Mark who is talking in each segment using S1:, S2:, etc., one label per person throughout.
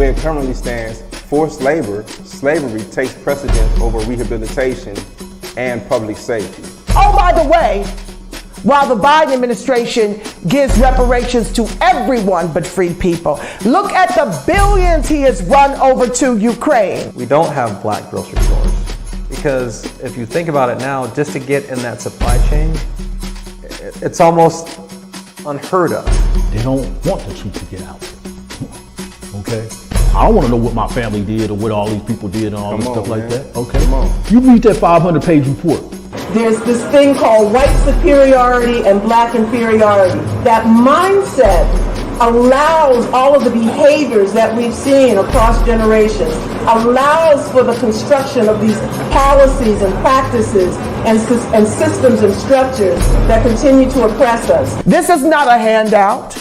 S1: way it currently stands, forced labor, slavery takes precedence over rehabilitation and public safety.
S2: Oh, by the way, while the Biden administration gives reparations to everyone but free people, look at the billions he has run over to Ukraine.
S3: We don't have black grocery stores because if you think about it now, just to get in that supply chain, it's almost unheard of.
S4: They don't want the truth to get out. Okay? I don't want to know what my family did or what all these people did and all this stuff like that. Okay? You read that 500-page report.
S2: There's this thing called white superiority and black inferiority. That mindset allows all of the behaviors that we've seen across generations, allows for the construction of these policies and practices and systems and structures that continue to oppress us. This is not a handout.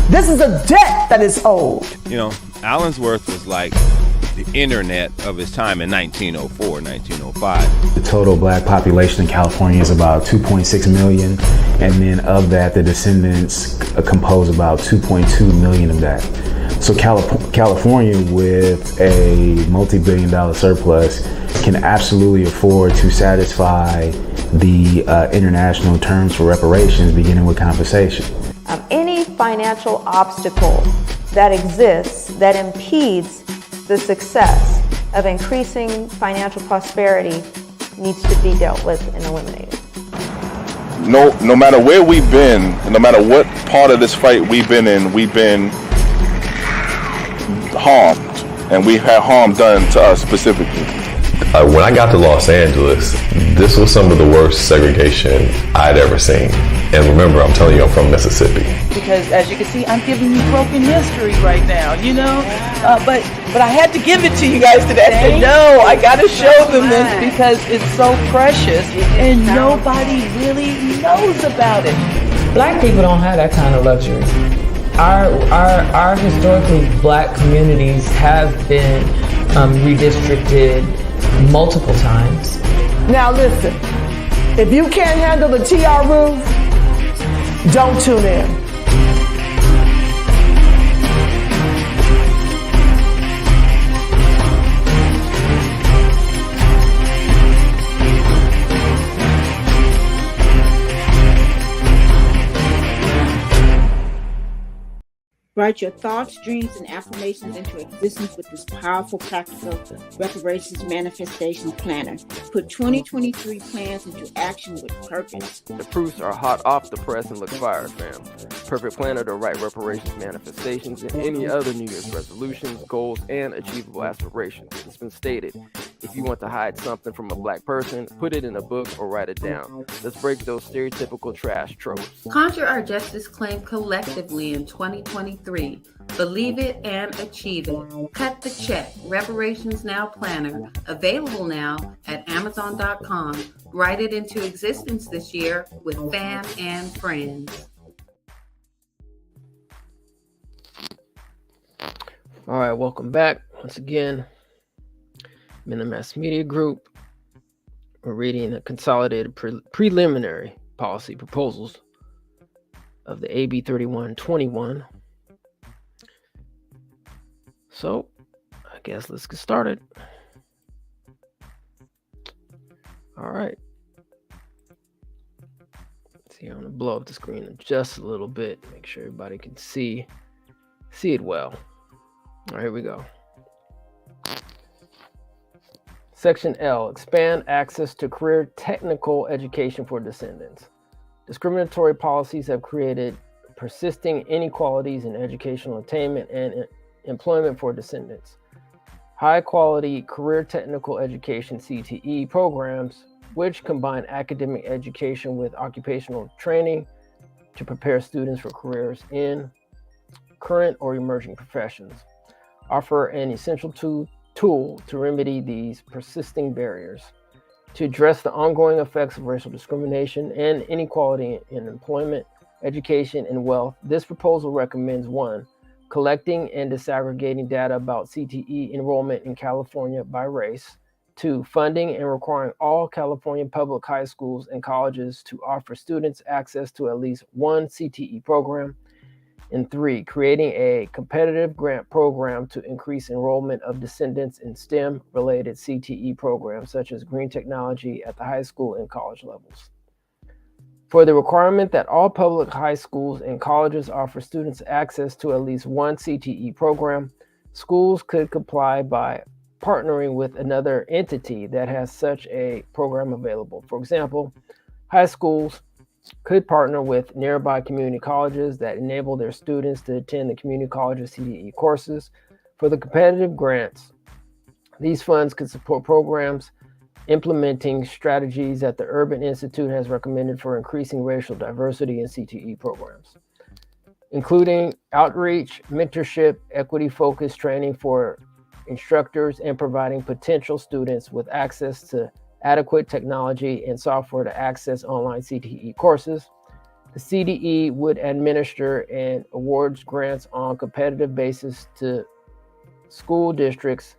S2: This is a debt that is owed.
S5: You know, Allensworth was like the internet of his time in 1904, 1905.
S6: The total black population in California is about 2.6 million, and then of that, the descendants compose about 2.2 million of that. So California, with a multi-billion-dollar surplus, can absolutely afford to satisfy the international terms for reparations, beginning with compensation.
S7: Any financial obstacle that exists that impedes the success of increasing financial prosperity needs to be dealt with and eliminated.
S8: No matter where we've been, no matter what part of this fight we've been in, we've been harmed, and we've had harm done to us specifically.
S9: When I got to Los Angeles, this was some of the worst segregation I'd ever seen. And remember, I'm telling you, I'm from Mississippi.
S10: Because as you can see, I'm giving you broken history right now, you know? But I had to give it to you guys today. No, I got to show them this because it's so precious and nobody really knows about it.
S11: Black people don't have that kind of luxury. Our historically black communities have been redistricted multiple times.
S2: Now listen, if you can't handle the TR roof, don't tune in.
S12: Write your thoughts, dreams, and affirmations into existence with this powerful, practical reparations manifestation planner. Put 2023 plans into action with purpose.
S13: The proofs are hot off the press and look fire, fam. Perfect planner to write reparations manifestations and any other New Year's resolutions, goals, and achievable aspirations. It's been stated, if you want to hide something from a black person, put it in a book or write it down. Let's break those stereotypical trash tropes.
S14: Conjure our justice claim collectively in 2023. Believe it and achieve it. Cut the check. Reparations Now Planner. Available now at Amazon.com. Write it into existence this year with fam and friends.
S13: All right, welcome back. Once again, Minimass Media Group. We're reading the consolidated preliminary policy proposals of the AB 3121. So, I guess let's get started. All right. Let's see, I'm gonna blow up the screen just a little bit, make sure everybody can see it well. All right, here we go. Section L, expand access to career technical education for descendants. Discriminatory policies have created persisting inequalities in educational attainment and employment for descendants. High quality career technical education CTE programs, which combine academic education with occupational training to prepare students for careers in current or emerging professions, offer an essential tool to remedy these persisting barriers. To address the ongoing effects of racial discrimination and inequality in employment, education, and wealth, this proposal recommends 1. Collecting and disaggregating data about CTE enrollment in California by race. 2. Funding and requiring all California public high schools and colleges to offer students access to at least one CTE program. And 3, creating a competitive grant program to increase enrollment of descendants in STEM-related CTE programs, such as green technology at the high school and college levels. For the requirement that all public high schools and colleges offer students access to at least one CTE program, schools could comply by partnering with another entity that has such a program available. For example, high schools could partner with nearby community colleges that enable their students to attend the community college's CTE courses. For the competitive grants, these funds could support programs implementing strategies that the Urban Institute has recommended for increasing racial diversity in CTE programs, including outreach, mentorship, equity-focused training for instructors, and providing potential students with access to adequate technology and software to access online CTE courses. The CDE would administer and awards grants on competitive basis to school districts,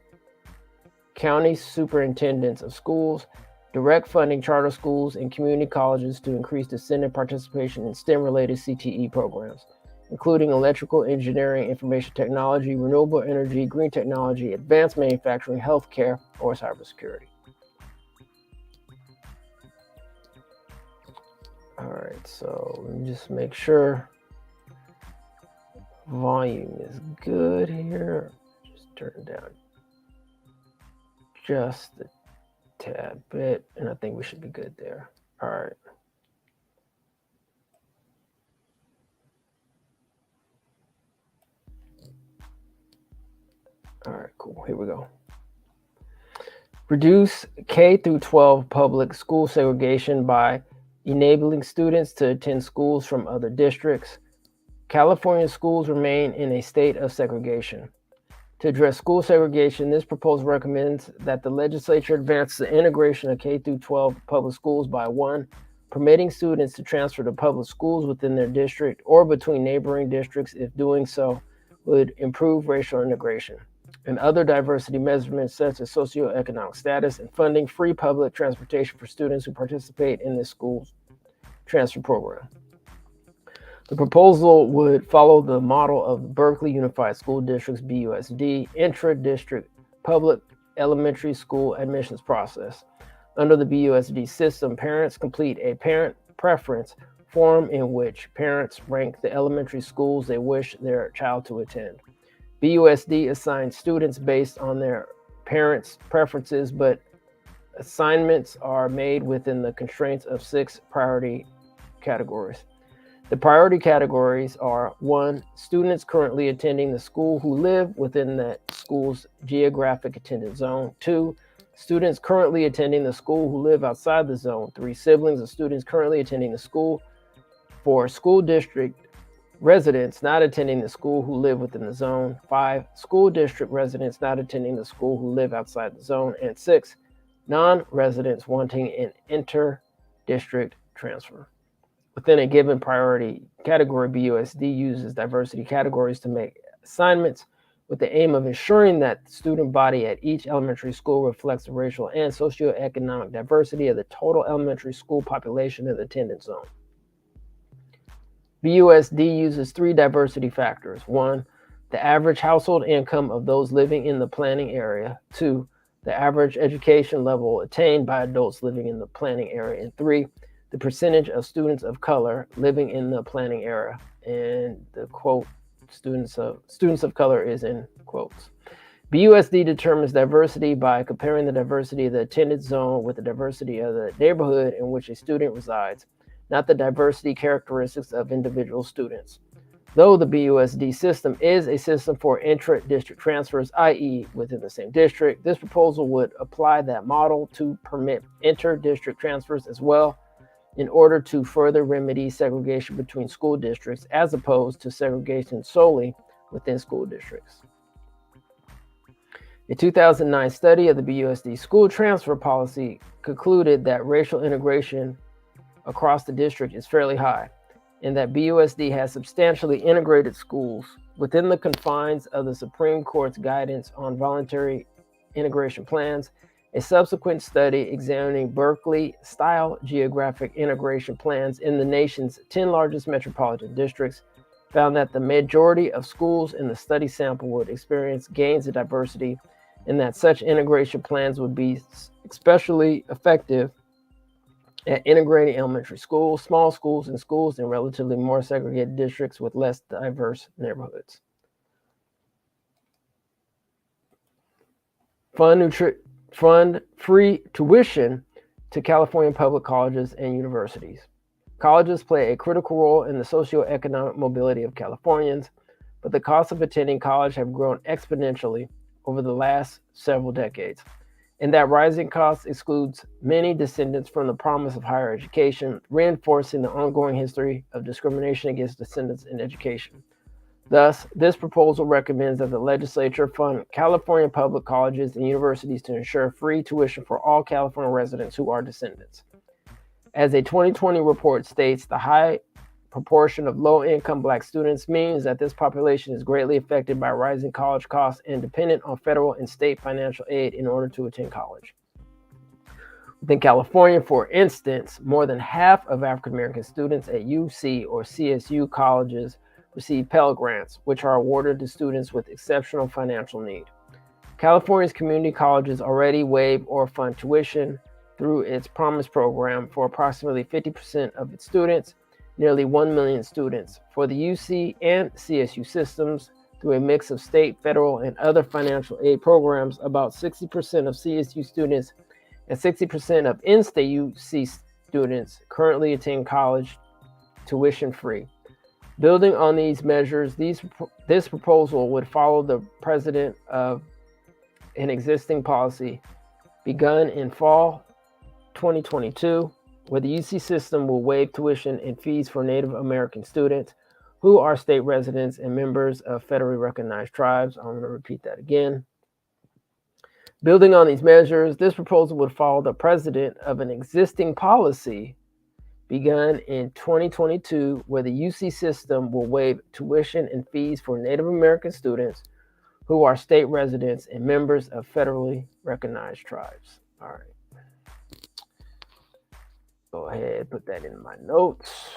S13: county superintendents of schools, direct funding charter schools and community colleges to increase descendant participation in STEM-related CTE programs, including electrical engineering, information technology, renewable energy, green technology, advanced manufacturing, healthcare, or cybersecurity. All right, so let me just make sure volume is good here. Just turn it down just a tad bit, and I think we should be good there. All right. All right, cool. Here we go. Reduce K through 12 public school segregation by enabling students to attend schools from other districts. California schools remain in a state of segregation. To address school segregation, this proposal recommends that the legislature advance the integration of K through 12 public schools by 1, permitting students to transfer to public schools within their district or between neighboring districts if doing so would improve racial integration, and other diversity measurements such as socioeconomic status and funding free public transportation for students who participate in this school transfer program. The proposal would follow the model of Berkeley Unified School District's BUSD intra-district public elementary school admissions process. Under the BUSD system, parents complete a parent preference form in which parents rank the elementary schools they wish their child to attend. BUSD assigns students based on their parents' preferences, but assignments are made within the constraints of 6 priority categories. The priority categories are 1, students currently attending the school who live within that school's geographic attendance zone. 2, students currently attending the school who live outside the zone. 3, siblings of students currently attending the school. 4, school district residents not attending the school who live within the zone. 5, school district residents not attending the school who live outside the zone. And 6, non-residents wanting an inter-district transfer. Within a given priority category, BUSD uses diversity categories to make assignments with the aim of ensuring that the student body at each elementary school reflects the racial and socioeconomic diversity of the total elementary school population in the attendance zone. BUSD uses 3 diversity factors. 1, the average household income of those living in the planning area. 2, the average education level attained by adults living in the planning area. And 3, the percentage of students of color living in the planning area. And the quote, students of color is in quotes. BUSD determines diversity by comparing the diversity of the attendance zone with the diversity of the neighborhood in which a student resides, not the diversity characteristics of individual students. Though the BUSD system is a system for intra-district transfers, i.e. within the same district, this proposal would apply that model to permit inter-district transfers as well, in order to further remedy segregation between school districts as opposed to segregation solely within school districts. A 2009 study of the BUSD school transfer policy concluded that racial integration across the district is fairly high, and that BUSD has substantially integrated schools within the confines of the Supreme Court's guidance on voluntary integration plans. A subsequent study examining Berkeley-style geographic integration plans in the nation's 10 largest metropolitan districts found that the majority of schools in the study sample would experience gains in diversity, and that such integration plans would be especially effective at integrating elementary schools, small schools, and schools in relatively more segregated districts with less diverse neighborhoods. Fund free tuition to California public colleges and universities. Colleges play a critical role in the socioeconomic mobility of Californians, but the costs of attending college have grown exponentially over the last several decades. And that rising cost excludes many descendants from the promise of higher education, reinforcing the ongoing history of discrimination against descendants in education. Thus, this proposal recommends that the legislature fund California public colleges and universities to ensure free tuition for all California residents who are descendants. As a 2020 report states, the high proportion of low-income Black students means that this population is greatly affected by rising college costs and dependent on federal and state financial aid in order to attend college. Within California, for instance, more than half of African American students at UC or CSU colleges receive Pell Grants, which are awarded to students with exceptional financial need. California's community colleges already waive or fund tuition through its Promise program for approximately 50% of its students, nearly 1 million students. For the UC and CSU systems, through a mix of state, federal, and other financial aid programs, about 60% of CSU students and 60% of in-state UC students currently attend college tuition free. Building on these measures, this proposal would follow the precedent of an existing policy begun in fall 2022, where the UC system will waive tuition and fees for Native American students who are state residents and members of federally recognized tribes. I'm going to repeat that again. Building on these measures, this proposal would follow the precedent of an existing policy begun in 2022, where the UC system will waive tuition and fees for Native American students who are state residents and members of federally recognized tribes. All right. Go ahead, put that in my notes.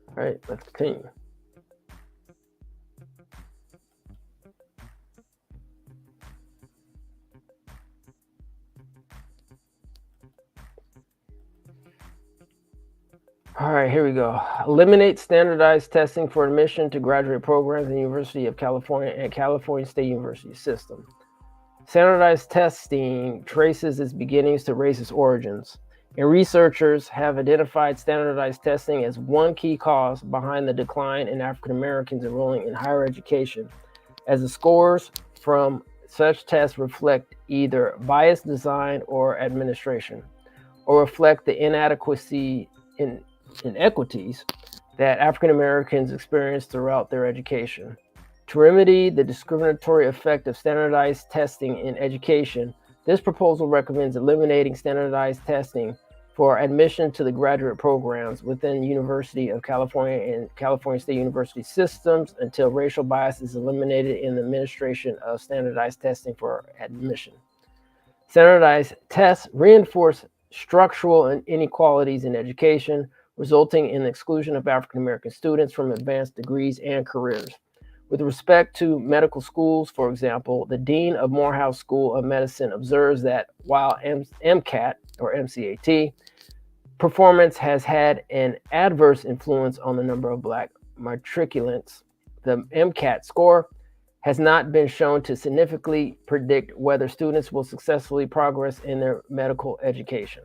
S13: All right, let's continue. All right, here we go. Eliminate standardized testing for admission to graduate programs in the University of California and California State University system. Standardized testing traces its beginnings to racist origins, and researchers have identified standardized testing as one key cause behind the decline in African Americans enrolling in higher education, as the scores from such tests reflect either biased design or administration, or reflect the inequities that African Americans experience throughout their education. To remedy the discriminatory effect of standardized testing in education, this proposal recommends eliminating standardized testing for admission to the graduate programs within University of California and California State University systems until racial bias is eliminated in the administration of standardized testing for admission. Standardized tests reinforce structural inequalities in education, resulting in the exclusion of African American students from advanced degrees and careers. With respect to medical schools, for example, the Dean of Morehouse School of Medicine observes that while MCAT or MCAT performance has had an adverse influence on the number of Black matriculants, the MCAT score has not been shown to significantly predict whether students will successfully progress in their medical education.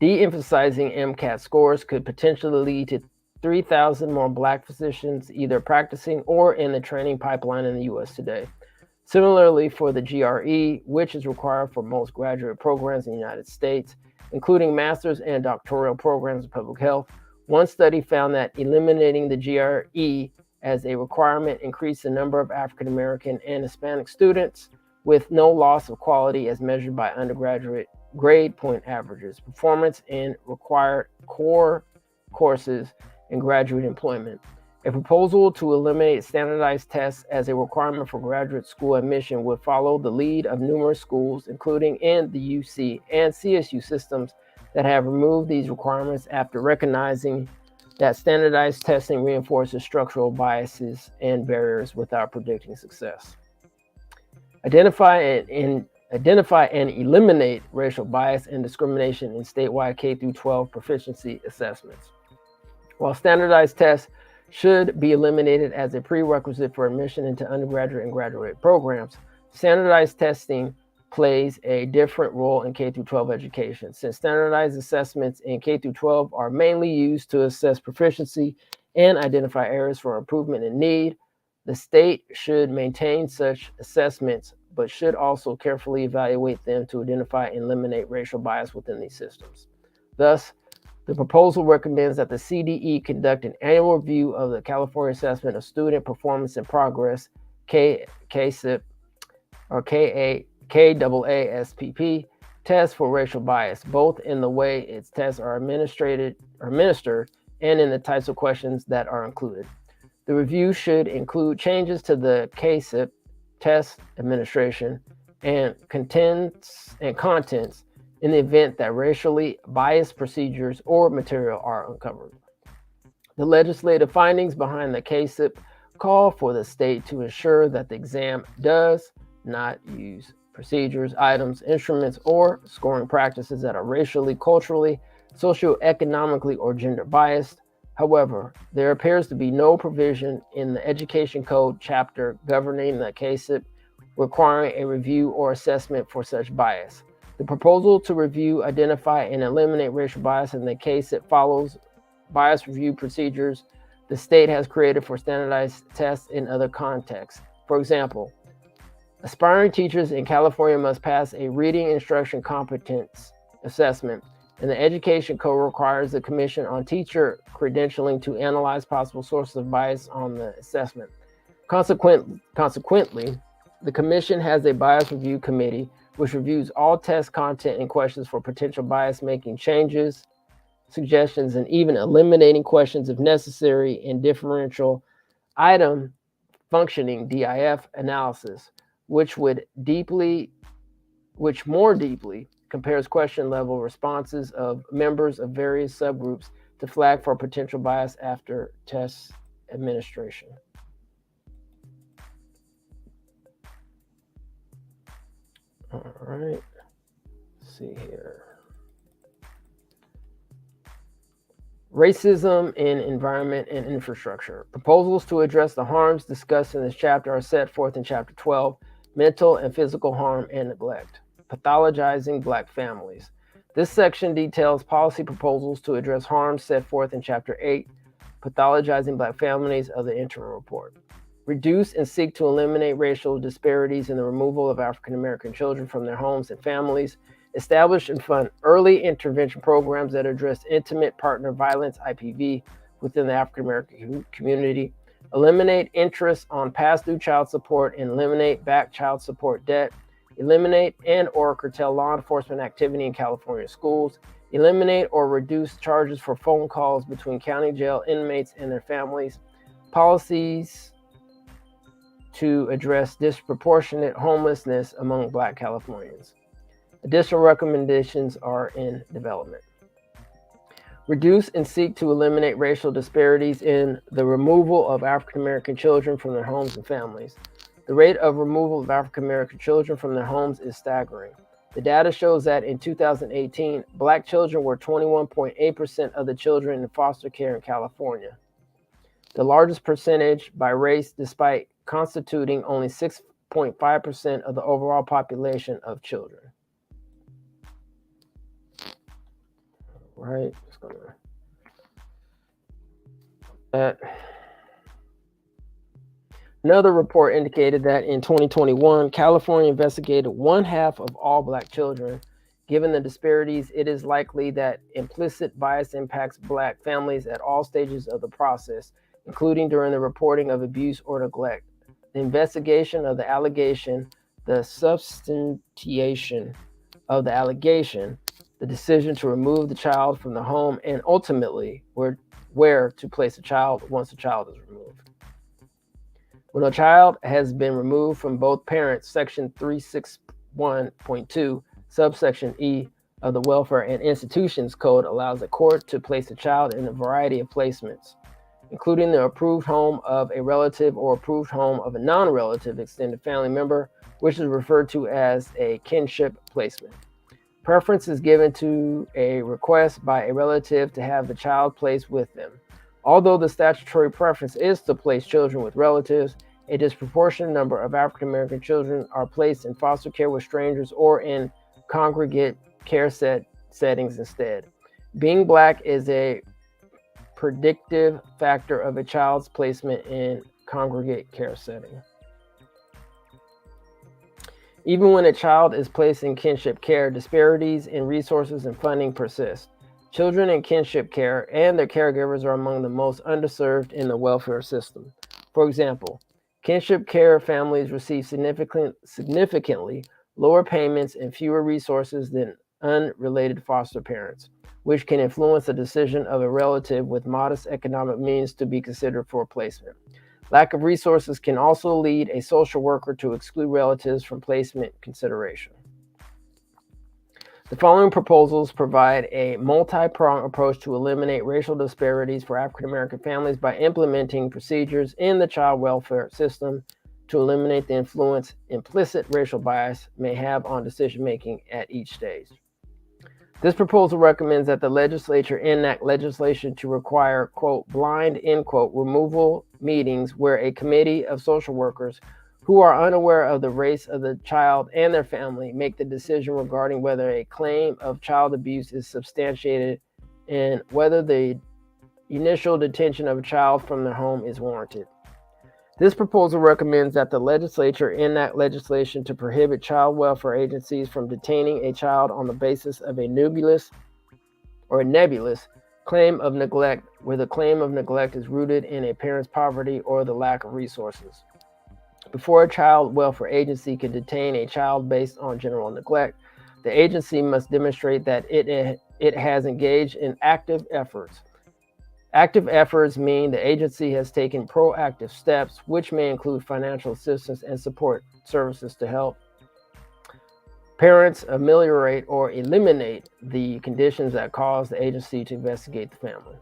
S13: De-emphasizing MCAT scores could potentially lead to 3,000 more Black physicians either practicing or in the training pipeline in the U.S. today. Similarly, for the GRE, which is required for most graduate programs in the United States, including master's and doctoral programs in public health, one study found that eliminating the GRE as a requirement increased the number of African American and Hispanic students with no loss of quality as measured by undergraduate grade point averages, performance in required core courses, and graduate employment. A proposal to eliminate standardized tests as a requirement for graduate school admission would follow the lead of numerous schools, including in the UC and CSU systems, that have removed these requirements after recognizing that standardized testing reinforces structural biases and barriers without predicting success. Identify and eliminate racial bias and discrimination in statewide K-12 proficiency assessments. While standardized tests should be eliminated as a prerequisite for admission into undergraduate and graduate programs, standardized testing plays a different role in K-12 education. Since standardized assessments in K-12 are mainly used to assess proficiency and identify areas for improvement and need, the state should maintain such assessments, but should also carefully evaluate them to identify and eliminate racial bias within these systems. Thus, the proposal recommends that the CDE conduct an annual review of the California Assessment of Student Performance and Progress, KAASPP, tests for racial bias, both in the way its tests are administered and in the types of questions that are included. The review should include changes to the KAASPP test administration and contents in the event that racially biased procedures or material are uncovered. The legislative findings behind the KAASPP call for the state to ensure that the exam does not use procedures, items, instruments, or scoring practices that are racially, culturally, socioeconomically, or gender biased. However, there appears to be no provision in the Education Code chapter governing the KAASPP requiring a review or assessment for such bias. The proposal to review, identify, and eliminate racial bias in the KAASPP follows bias review procedures the state has created for standardized tests in other contexts. For example, aspiring teachers in California must pass a reading instruction competence assessment, and the Education Code requires the Commission on Teacher Credentialing to analyze possible sources of bias on the assessment. Consequently, the Commission has a bias review committee which reviews all test content and questions for potential bias, making changes, suggestions, and even eliminating questions if necessary in differential item functioning DIF analysis, which more deeply compares question level responses of members of various subgroups to flag for potential bias after test administration. All right, let's see here. Racism in environment and infrastructure. Proposals to address the harms discussed in this chapter are set forth in Chapter 12, Mental and Physical Harm and Neglect, Pathologizing Black Families. This section details policy proposals to address harms set forth in Chapter 8, Pathologizing Black Families of the interim report. Reduce and seek to eliminate racial disparities in the removal of African American children from their homes and families. Establish and fund early intervention programs that address intimate partner violence, IPV, within the African American community. Eliminate interest on past due child support and eliminate back child support debt. Eliminate and/or curtail law enforcement activity in California schools. Eliminate or reduce charges for phone calls between county jail inmates and their families. Policies to address disproportionate homelessness among Black Californians. Additional recommendations are in development. Reduce and seek to eliminate racial disparities in the removal of African American children from their homes and families. The rate of removal of African American children from their homes is staggering. The data shows that in 2018, Black children were 21.8% of the children in foster care in California, the largest percentage by race, despite constituting only 6.5% of the overall population of children. Right, just gonna that. Another report indicated that in 2021, California investigated 1/2 of all Black children. Given the disparities, it is likely that implicit bias impacts Black families at all stages of the process, including during the reporting of abuse or neglect, the investigation of the allegation, the substantiation of the allegation, the decision to remove the child from the home, and ultimately, where where to place a child once a child is removed. When a child has been removed from both parents, Section 361.2, subsection E of the Welfare and Institutions Code allows a court to place a child in a variety of placements, including the approved home of a relative or approved home of a non-relative extended family member, which is referred to as a kinship placement. Preference is given to a request by a relative to have the child placed with them. Although the statutory preference is to place children with relatives, a disproportionate number of African American children are placed in foster care with strangers or in congregate care settings instead. Being Black is a predictive factor of a child's placement in congregate care setting. Even when a child is placed in kinship care, disparities in resources and funding persist. Children in kinship care and their caregivers are among the most underserved in the welfare system. For example, kinship care families receive significantly lower payments and fewer resources than unrelated foster parents, which can influence the decision of a relative with modest economic means to be considered for placement. Lack of resources can also lead a social worker to exclude relatives from placement consideration. The following proposals provide a multi-pronged approach to eliminate racial disparities for African American families by implementing procedures in the child welfare system to eliminate the influence implicit racial bias may have on decision-making at each stage. This proposal recommends that the legislature enact legislation to require, quote, blind, end quote, removal meetings where a committee of social workers who are unaware of the race of the child and their family make the decision regarding whether a claim of child abuse is substantiated and whether the initial detention of a child from their home is warranted. This proposal recommends that the legislature enact legislation to prohibit child welfare agencies from detaining a child on the basis of a nebulous claim of neglect, where the claim of neglect is rooted in a parent's poverty or the lack of resources. Before a child welfare agency can detain a child based on general neglect, the agency must demonstrate that it has engaged in active efforts. Active efforts mean the agency has taken proactive steps, which may include financial assistance and support services to help parents ameliorate or eliminate the conditions that cause the agency to investigate the family.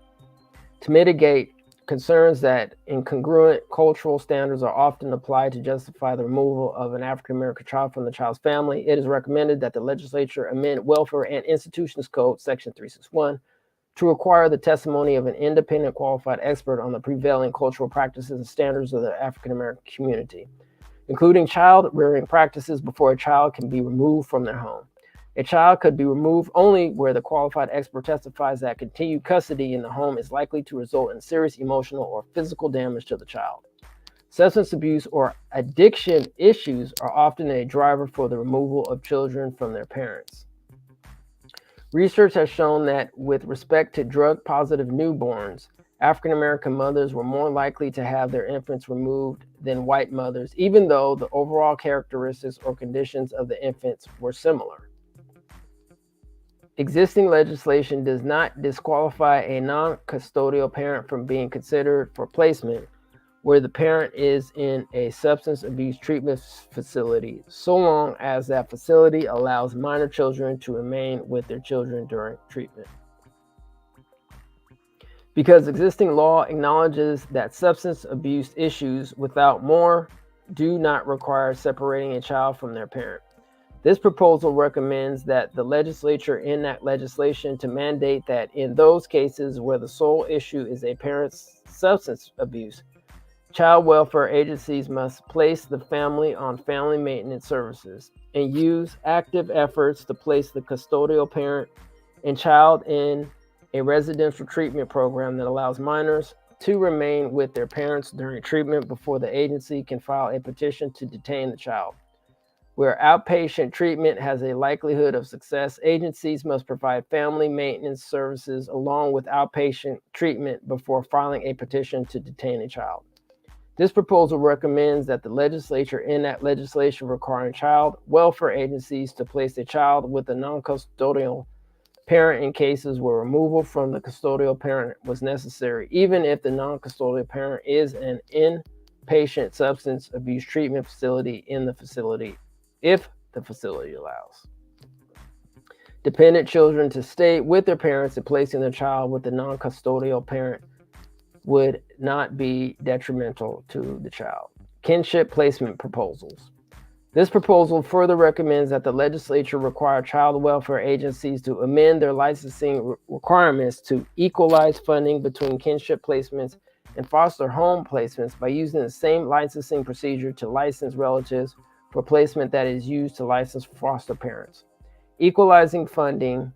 S13: To mitigate concerns that incongruent cultural standards are often applied to justify the removal of an African American child from the child's family, it is recommended that the legislature amend Welfare and Institutions Code, Section 361, to require the testimony of an independent qualified expert on the prevailing cultural practices and standards of the African American community, including child rearing practices before a child can be removed from their home. A child could be removed only where the qualified expert testifies that continued custody in the home is likely to result in serious emotional or physical damage to the child. Substance abuse or addiction issues are often a driver for the removal of children from their parents. Research has shown that with respect to drug-positive newborns, African American mothers were more likely to have their infants removed than white mothers, even though the overall characteristics or conditions of the infants were similar. Existing legislation does not disqualify a non-custodial parent from being considered for placement where the parent is in a substance abuse treatment facility, so long as that facility allows minor children to remain with their children during treatment. Because existing law acknowledges that substance abuse issues without more do not require separating a child from their parent. This proposal recommends that the legislature enact legislation to mandate that in those cases where the sole issue is a parent's substance abuse, child welfare agencies must place the family on family maintenance services and use active efforts to place the custodial parent and child in a residential treatment program that allows minors to remain with their parents during treatment before the agency can file a petition to detain the child. Where outpatient treatment has a likelihood of success, agencies must provide family maintenance services along with outpatient treatment before filing a petition to detain a child. This proposal recommends that the legislature enact legislation requiring child welfare agencies to place a child with a non-custodial parent in cases where removal from the custodial parent was necessary, even if the non-custodial parent is an inpatient substance abuse treatment facility in the facility, if the facility allows. Dependent children to stay with their parents and placing their child with the non-custodial parent would not be detrimental to the child. Kinship placement proposals. This proposal further recommends that the legislature require child welfare agencies to amend their licensing requirements to equalize funding between kinship placements and foster home placements by using the same licensing procedure to license relatives for placement that is used to license foster parents. Equalizing funding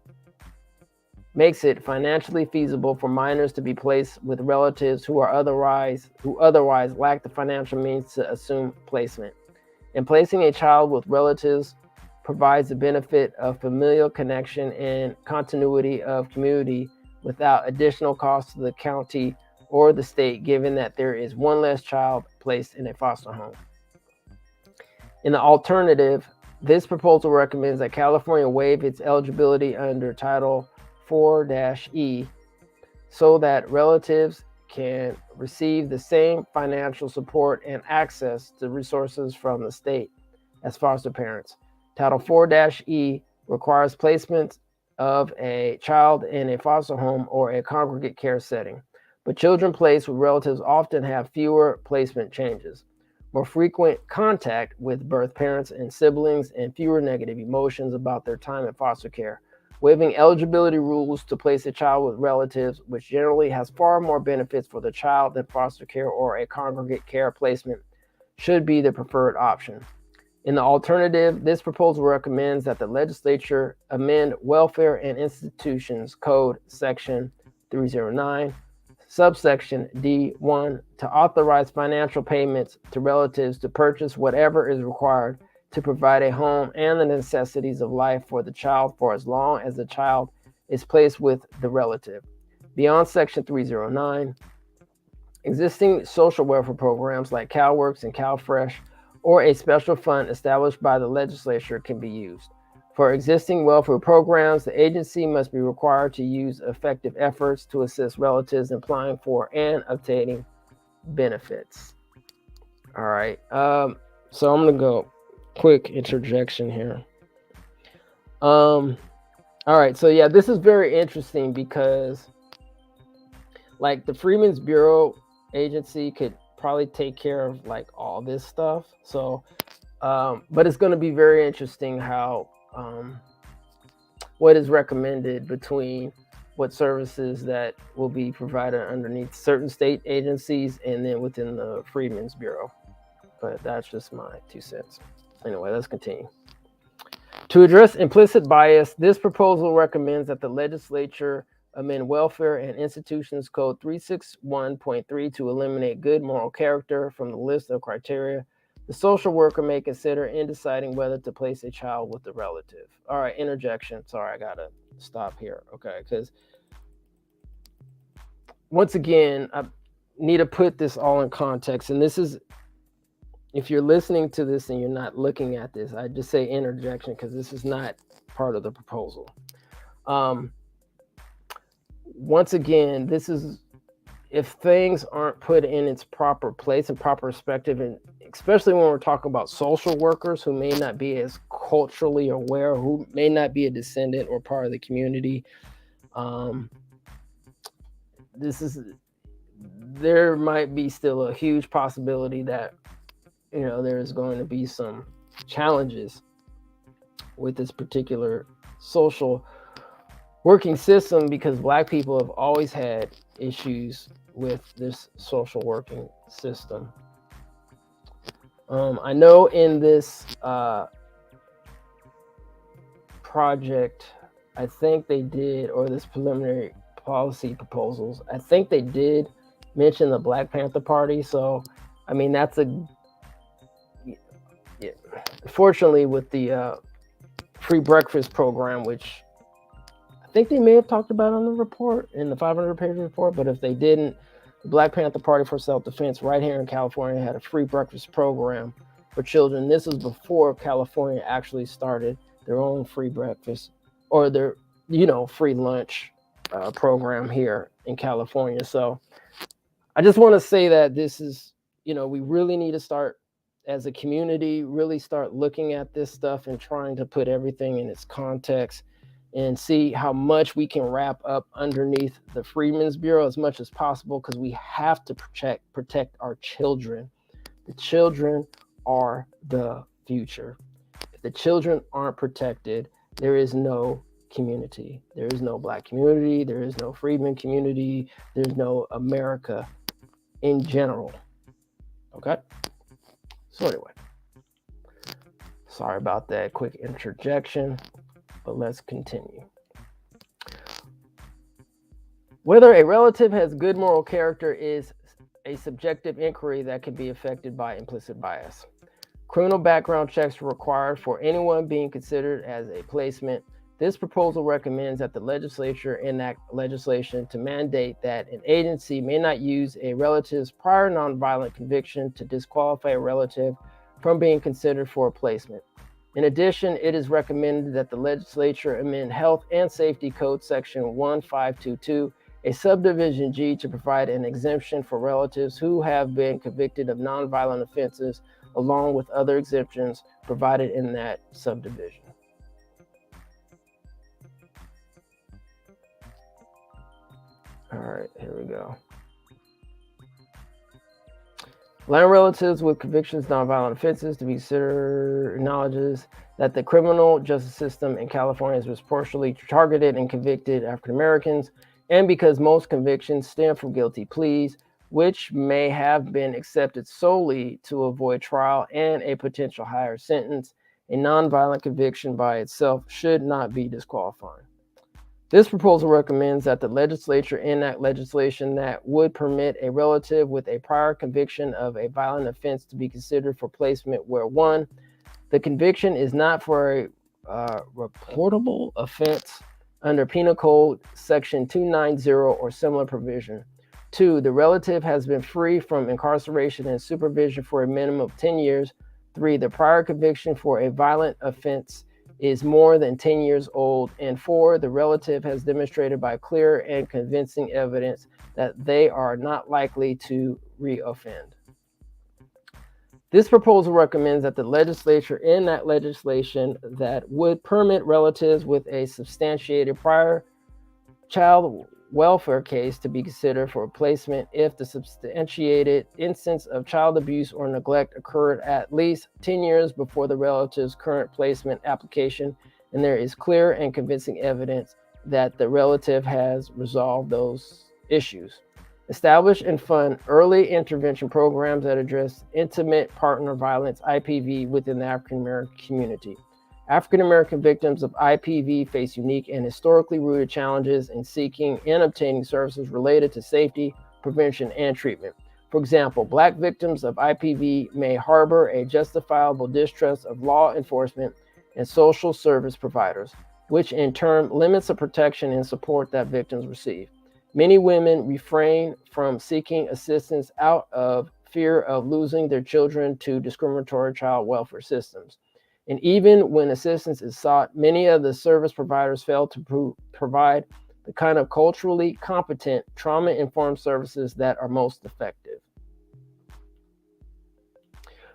S13: makes it financially feasible for minors to be placed with relatives who otherwise lack the financial means to assume placement. And placing a child with relatives provides the benefit of familial connection and continuity of community without additional cost to the county or the state, given that there is one less child placed in a foster home. In the alternative, this proposal recommends that California waive its eligibility under Title 4-E so that relatives can receive the same financial support and access to resources from the state as foster parents. Title 4-E requires placement of a child in a foster home or a congregate care setting, but children placed with relatives often have fewer placement changes, more frequent contact with birth parents and siblings, and fewer negative emotions about their time in foster care. Waiving eligibility rules to place a child with relatives, which generally has far more benefits for the child than foster care or a congregate care placement, should be the preferred option. In the alternative, this proposal recommends that the legislature amend Welfare and Institutions Code Section 309, subsection D1, to authorize financial payments to relatives to purchase whatever is required to provide a home and the necessities of life for the child for as long as the child is placed with the relative. Beyond Section 309, existing social welfare programs like CalWORKS and CalFresh or a special fund established by the legislature can be used. For existing welfare programs, the agency must be required to use effective efforts to assist relatives in applying for and obtaining benefits. All right, so I'm gonna go quick interjection here. All right, so yeah, this is very interesting because like the Freedmen's Bureau agency could probably take care of like all this stuff. So, but it's going to be very interesting how what is recommended between what services that will be provided underneath certain state agencies and then within the Freedmen's Bureau. But that's just my 2 cents. Anyway, let's continue. To address implicit bias, this proposal recommends that the legislature amend Welfare and Institutions Code 361.3 to eliminate good moral character from the list of criteria the social worker may consider in deciding whether to place a child with a relative. All right, interjection. Sorry, I gotta stop here. Okay, because once again, I need to put this all in context. And this is, if you're listening to this and you're not looking at this, I just say interjection because this is not part of the proposal. Once again, this is, if things aren't put in its proper place and proper perspective, and especially when we're talking about social workers who may not be as culturally aware, who may not be a descendant or part of the community, there might be still a huge possibility that, you know, there's going to be some challenges with this particular social working system because Black people have always had issues with this social working system. I know in this project, I think they did, or this preliminary policy proposals, I think they did mention the Black Panther Party. So, I mean, that's fortunately with the free breakfast program, which I think they may have talked about on the report, in the 500-page report, but if they didn't, the Black Panther Party for Self-Defense right here in California had a free breakfast program for children. This was before California actually started their own free breakfast, or their free lunch program here in California. So I just want to say that this is, we really need to start as a community, really start looking at this stuff and trying to put everything in its context and see how much we can wrap up underneath the Freedmen's Bureau as much as possible, because we have to protect our children. The children are the future. If the children aren't protected, there is no community. There is no Black community. There is no Freedmen community. There's no America in general. Okay? So anyway, sorry about that quick interjection, but let's continue. Whether a relative has good moral character is a subjective inquiry that can be affected by implicit bias. Criminal background checks are required for anyone being considered as a placement. This proposal recommends that the legislature enact legislation to mandate that an agency may not use a relative's prior nonviolent conviction to disqualify a relative from being considered for a placement. In addition, it is recommended that the legislature amend Health and Safety Code Section 1522, a subdivision G, to provide an exemption for relatives who have been convicted of nonviolent offenses, along with other exemptions provided in that subdivision. All right, here we go. Allowing relatives with convictions of nonviolent offenses to be considered acknowledges that the criminal justice system in California is disproportionately targeted and convicted African Americans, and because most convictions stem from guilty pleas, which may have been accepted solely to avoid trial and a potential higher sentence, a nonviolent conviction by itself should not be disqualifying. This proposal recommends that the legislature enact legislation that would permit a relative with a prior conviction of a violent offense to be considered for placement where 1, the conviction is not for a reportable offense under Penal Code Section 290 or similar provision. 2, the relative has been free from incarceration and supervision for a minimum of 10 years. 3, the prior conviction for a violent offense is more than 10 years old. And 4, the relative has demonstrated by clear and convincing evidence that they are not likely to reoffend. This proposal recommends that the legislature enact legislation that would permit relatives with a substantiated prior child welfare case to be considered for placement if the substantiated instance of child abuse or neglect occurred at least 10 years before the relative's current placement application, and there is clear and convincing evidence that the relative has resolved those issues. Establish and fund early intervention programs that address intimate partner violence, IPV, within the African American community. African American victims of IPV face unique and historically rooted challenges in seeking and obtaining services related to safety, prevention, and treatment. For example, Black victims of IPV may harbor a justifiable distrust of law enforcement and social service providers, which in turn limits the protection and support that victims receive. Many women refrain from seeking assistance out of fear of losing their children to discriminatory child welfare systems. And even when assistance is sought, many of the service providers fail to provide the kind of culturally competent, trauma-informed services that are most effective.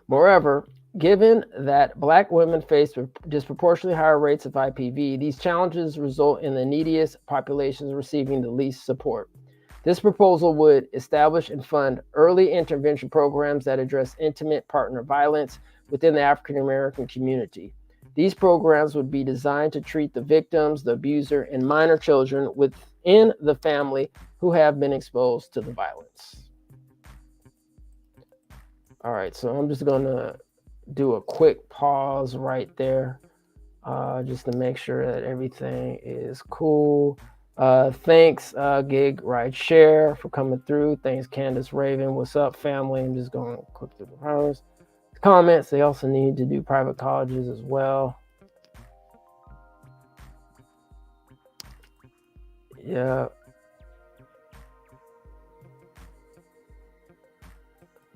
S13: Moreover, given that Black women face disproportionately higher rates of IPV, these challenges result in the neediest populations receiving the least support. This proposal would establish and fund early intervention programs that address intimate partner violence within the African American community. These programs would be designed to treat the victims, the abuser, and minor children within the family who have been exposed to the violence. All right, so I'm just gonna do a quick pause right there, just to make sure that everything is cool. Thanks, Gig Ride Share, for coming through. Thanks, Candace Raven. What's up, family? I'm just going to click through the comments. They also need to do private colleges as well. Yeah.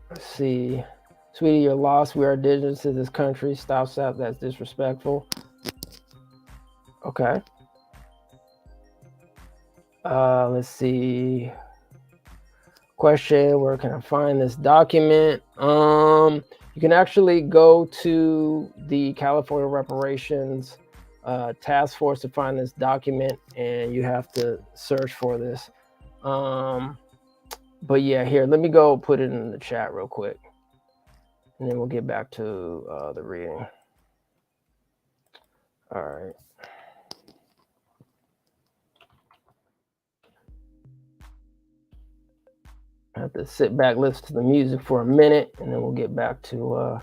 S13: Let's see. Sweetie, you're lost. We are indigenous to this country. Stop, that's disrespectful. Okay. Let's see. Question, where can I find this document? You can actually go to the California Reparations Task Force to find this document, and you have to search for this. But yeah, here, let me go put it in the chat real quick, and then we'll get back to the reading. All right. I have to sit back, listen to the music for a minute, and then we'll get back to,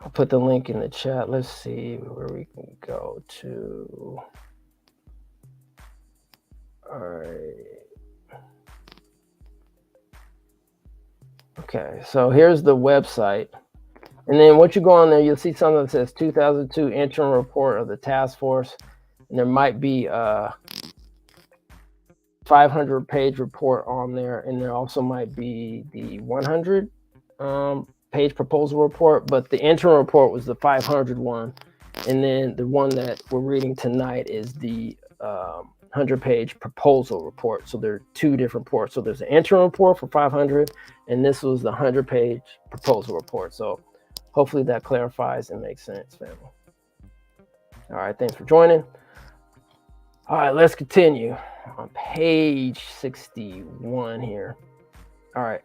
S13: I'll put the link in the chat. Let's see where we can go to. All right. Okay, so here's the website. And then once you go on there, you'll see something that says 2002 interim report of the task force. And there might be a 500-page report on there. And there also might be the 100-page proposal report. But the interim report was the 500 one. And then the one that we're reading tonight is the 100-page proposal report. So there are two different reports. So there's an interim report for 500, and this was the 100-page proposal report. So hopefully that clarifies and makes sense, family. All right, thanks for joining. All right, let's continue on page 61 here. All right,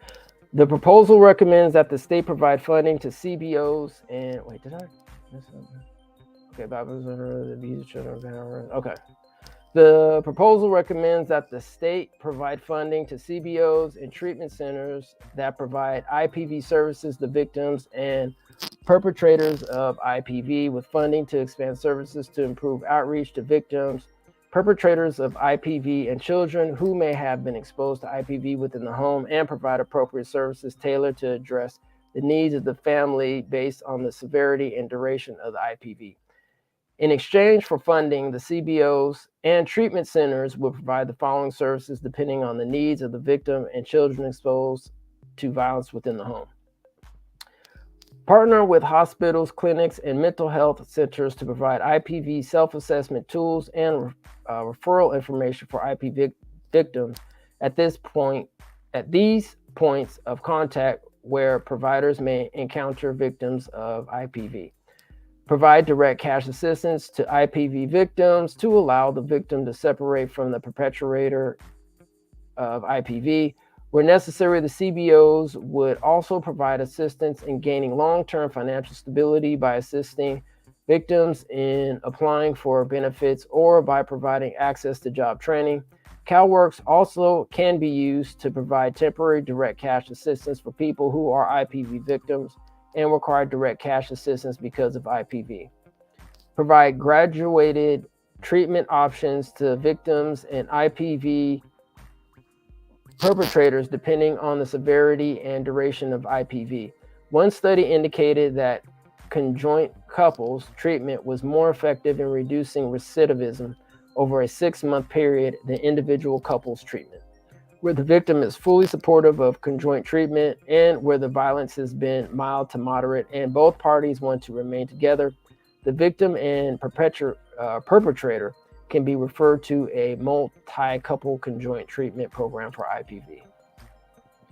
S13: the proposal recommends that the state provide funding to CBOs and wait, did I miss something? Okay, okay. The proposal recommends that the state provide funding to CBOs and treatment centers that provide IPV services to victims and perpetrators of IPV, with funding to expand services to improve outreach to victims, perpetrators of IPV, and children who may have been exposed to IPV within the home, and provide appropriate services tailored to address the needs of the family based on the severity and duration of the IPV. In exchange for funding, the CBOs and treatment centers will provide the following services depending on the needs of the victim and children exposed to violence within the home. Partner with hospitals, clinics, and mental health centers to provide IPV self-assessment tools and referral information for IPV victims at these points of contact where providers may encounter victims of IPV. Provide direct cash assistance to IPV victims to allow the victim to separate from the perpetrator of IPV. Where necessary, the CBOs would also provide assistance in gaining long-term financial stability by assisting victims in applying for benefits or by providing access to job training. CalWORKs also can be used to provide temporary direct cash assistance for people who are IPV victims and require direct cash assistance because of IPV. Provide graduated treatment options to victims and IPV perpetrators depending on the severity and duration of IPV. One study indicated that conjoint couples treatment was more effective in reducing recidivism over a 6-month period than individual couples treatment. Where the victim is fully supportive of conjoint treatment and where the violence has been mild to moderate and both parties want to remain together, the victim and perpetrator can be referred to a multi-couple conjoint treatment program for IPV.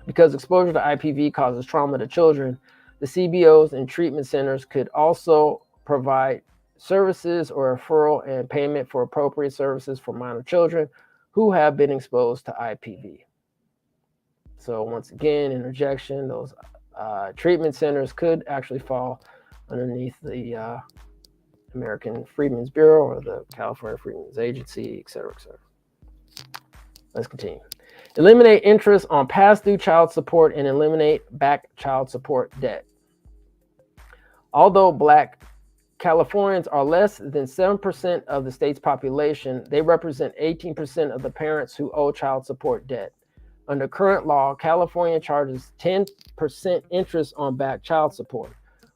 S13: Because exposure to IPV causes trauma to children, the CBOs and treatment centers could also provide services or referral and payment for appropriate services for minor children who have been exposed to IPV. So once again, interjection, those treatment centers could actually fall underneath the American Freedmen's Bureau or the California Freedmen's Agency, et cetera, et cetera. Let's continue. Eliminate interest on past due child support and eliminate back child support debt. Although Black Californians are less than 7% of the state's population, they represent 18% of the parents who owe child support debt. Under current law, California charges 10% interest on back child support,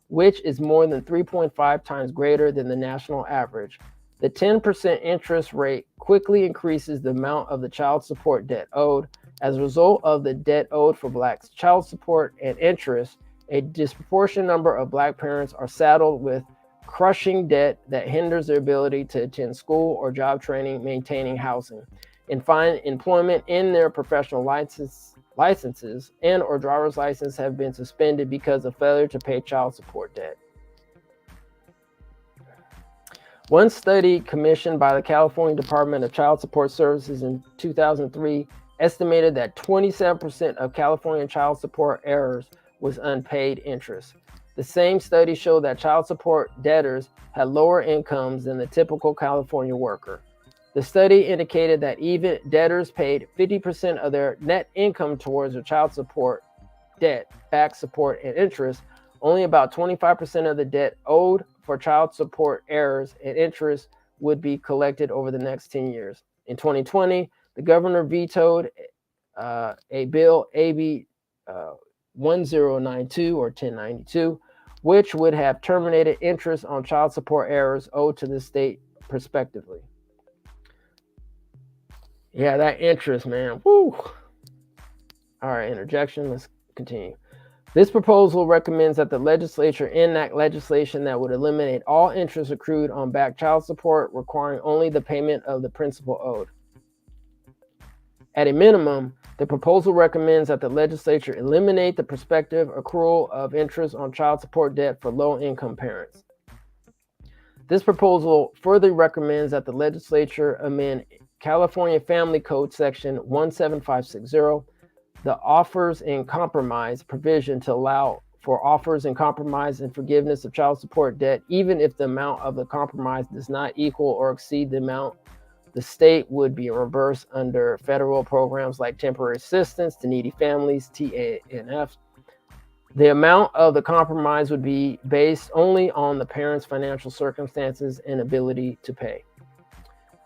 S13: which is more than 3.5 times greater than the national average. The 10% interest rate quickly increases the amount of the child support debt owed. As a result of the debt owed for Blacks' child support and interest, a disproportionate number of Black parents are saddled with crushing debt that hinders their ability to attend school or job training, maintaining housing, and find employment in their professional licenses and or driver's license have been suspended because of failure to pay child support debt. One study commissioned by the California Department of Child Support Services in 2003 estimated that 27% of California child support errors was unpaid interest. The same study showed that child support debtors had lower incomes than the typical California worker. The study indicated that even debtors paid 50% of their net income towards their child support debt, back support, and interest. Only about 25% of the debt owed for child support errors and interest would be collected over the next 10 years. In 2020, the governor vetoed a bill, AB 1092 or 1092, which would have terminated interest on child support errors owed to the state prospectively. Yeah, that interest, man. Woo. All right, interjection. Let's continue. This proposal recommends that the legislature enact legislation that would eliminate all interest accrued on back child support, requiring only the payment of the principal owed. At a minimum, the proposal recommends that the legislature eliminate the prospective accrual of interest on child support debt for low-income parents. This proposal further recommends that the legislature amend California Family Code Section 17560, the offers in compromise provision to allow for offers in compromise and forgiveness of child support debt, even if the amount of the compromise does not equal or exceed the amount the state would be reimbursed under federal programs like temporary assistance to needy families, TANF. The amount of the compromise would be based only on the parent's financial circumstances and ability to pay.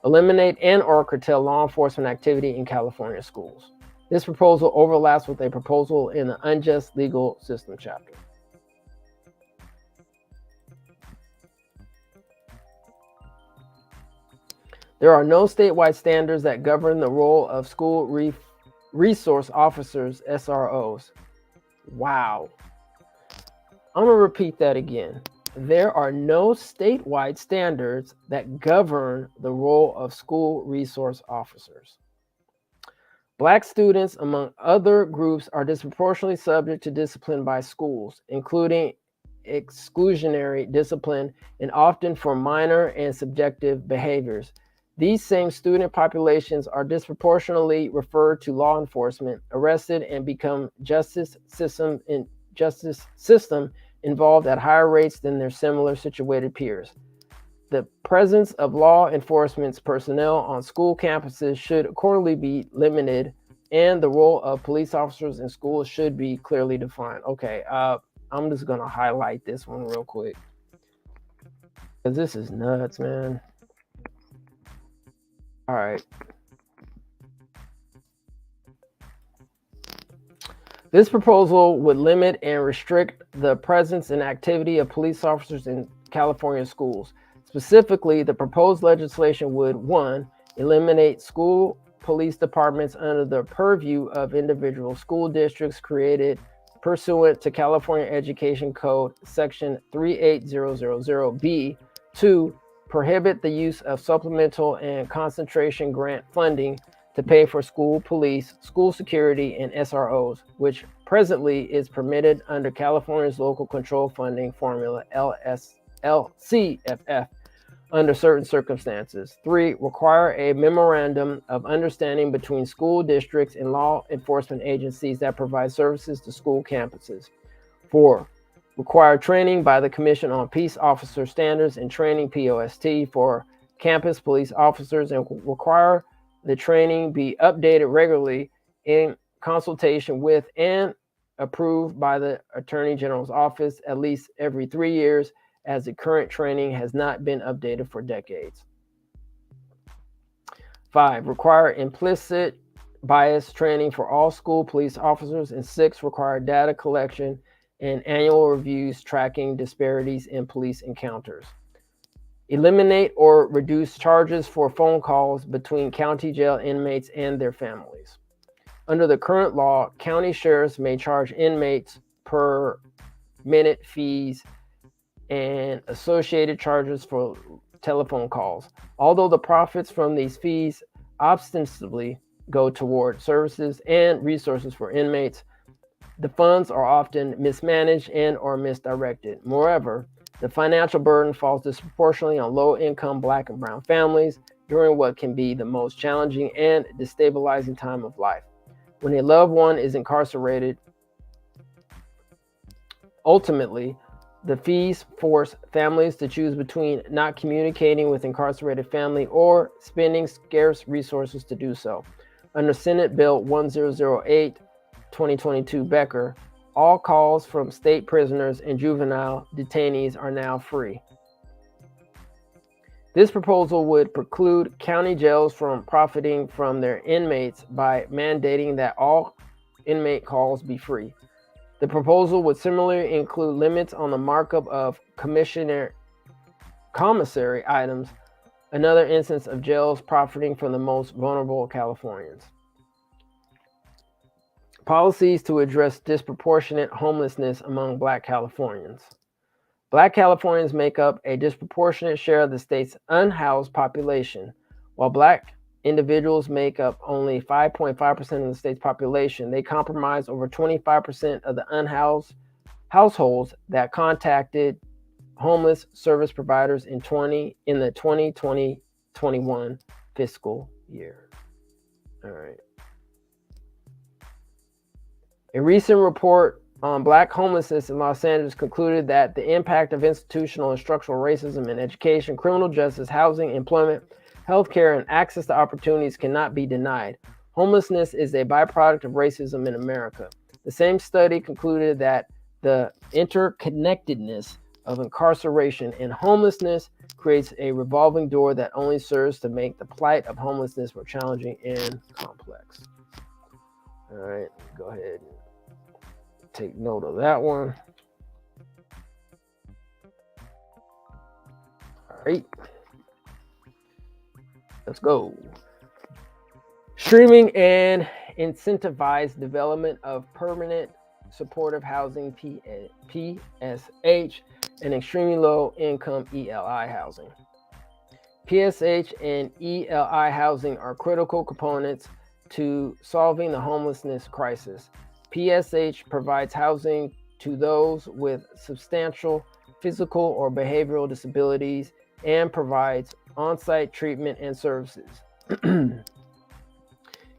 S13: Eliminate and or curtail law enforcement activity in California schools. This proposal overlaps with a proposal in the Unjust Legal System chapter. There are no statewide standards that govern the role of school resource officers, SROs. Wow. I'm going to repeat that again. There are no statewide standards that govern the role of school resource officers. Black students, among other groups, are disproportionately subject to discipline by schools, including exclusionary discipline, and often for minor and subjective behaviors. These same student populations are disproportionately referred to law enforcement, arrested, and become justice system involved at higher rates than their similar situated peers. The presence of law enforcement personnel on school campuses should accordingly be limited, and the role of police officers in schools should be clearly defined. Okay, I'm just gonna highlight this one real quick, because this is nuts, man. All right. This proposal would limit and restrict the presence and activity of police officers in California schools. Specifically, the proposed legislation would, 1, eliminate school police departments under the purview of individual school districts created pursuant to California Education Code Section 38000B. 2, prohibit the use of supplemental and concentration grant funding to pay for school police, school security, and SROs, which presently is permitted under California's local control funding formula, LCFF, under certain circumstances. 3, require a memorandum of understanding between school districts and law enforcement agencies that provide services to school campuses. 4, require training by the Commission on Peace Officer Standards and Training, POST, for campus police officers, and require the training be updated regularly in consultation with and approved by the Attorney General's office at least every 3 years, as the current training has not been updated for decades. 5, require implicit bias training for all school police officers. And 6, require data collection and annual reviews tracking disparities in police encounters. Eliminate or reduce charges for phone calls between county jail inmates and their families. Under the current law, county sheriffs may charge inmates per minute fees and associated charges for telephone calls. Although the profits from these fees ostensibly go toward services and resources for inmates, the funds are often mismanaged and or misdirected. Moreover, the financial burden falls disproportionately on low-income Black and brown families during what can be the most challenging and destabilizing time of life. When a loved one is incarcerated, ultimately, the fees force families to choose between not communicating with incarcerated family or spending scarce resources to do so. Under Senate Bill 1008, 2022 Becker, all calls from state prisoners and juvenile detainees are now free. This proposal would preclude county jails from profiting from their inmates by mandating that all inmate calls be free. The proposal would similarly include limits on the markup of commissary items, another instance of jails profiting from the most vulnerable Californians. Policies to address disproportionate homelessness among Black Californians. Black Californians make up a disproportionate share of the state's unhoused population. While Black individuals make up only 5.5% of the state's population, they comprise over 25% of the unhoused households that contacted homeless service providers in the 2020-21 fiscal year. All right. A recent report on Black homelessness in Los Angeles concluded that the impact of institutional and structural racism in education, criminal justice, housing, employment, healthcare, and access to opportunities cannot be denied. Homelessness is a byproduct of racism in America. The same study concluded that the interconnectedness of incarceration and homelessness creates a revolving door that only serves to make the plight of homelessness more challenging and complex. All right, go ahead and take note of that one. All right, let's go. Streaming and incentivized development of permanent supportive housing, PSH, and extremely low income ELI housing. PSH and ELI housing are critical components to solving the homelessness crisis. PSH provides housing to those with substantial physical or behavioral disabilities and provides on-site treatment and services.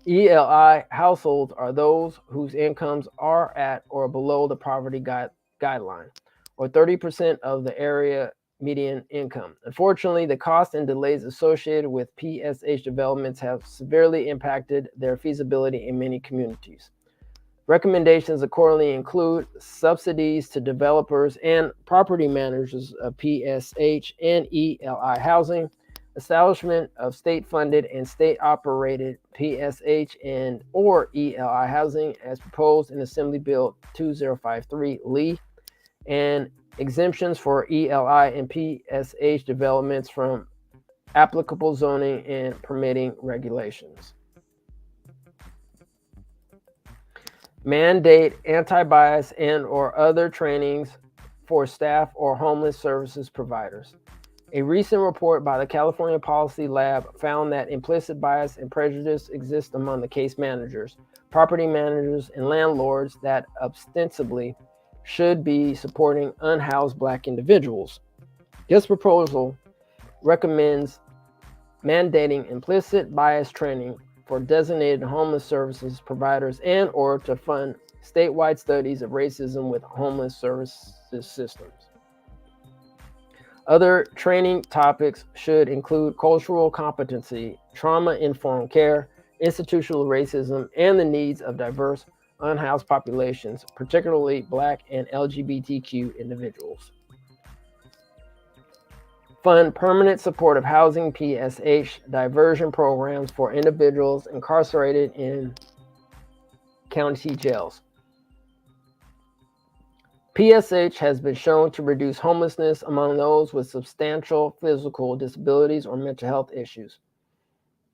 S13: ELI households are those whose incomes are at or below the poverty guideline, or 30% of the area median income. Unfortunately, the costs and delays associated with PSH developments have severely impacted their feasibility in many communities. Recommendations accordingly include subsidies to developers and property managers of PSH and ELI housing, establishment of state-funded and state-operated PSH and or ELI housing as proposed in Assembly Bill 2053 Lee, and exemptions for ELI and PSH developments from applicable zoning and permitting regulations. Mandate anti-bias and or other trainings for staff or homeless services providers. A recent report by the California Policy Lab found that implicit bias and prejudice exist among the case managers, property managers, and landlords that ostensibly should be supporting unhoused Black individuals. This proposal recommends mandating implicit bias training for designated homeless services providers and or to fund statewide studies of racism with homeless services systems. Other training topics should include cultural competency, trauma-informed care, institutional racism, and the needs of diverse unhoused populations, particularly Black and LGBTQ individuals. Fund permanent supportive housing, PSH, diversion programs for individuals incarcerated in county jails. PSH has been shown to reduce homelessness among those with substantial physical disabilities or mental health issues.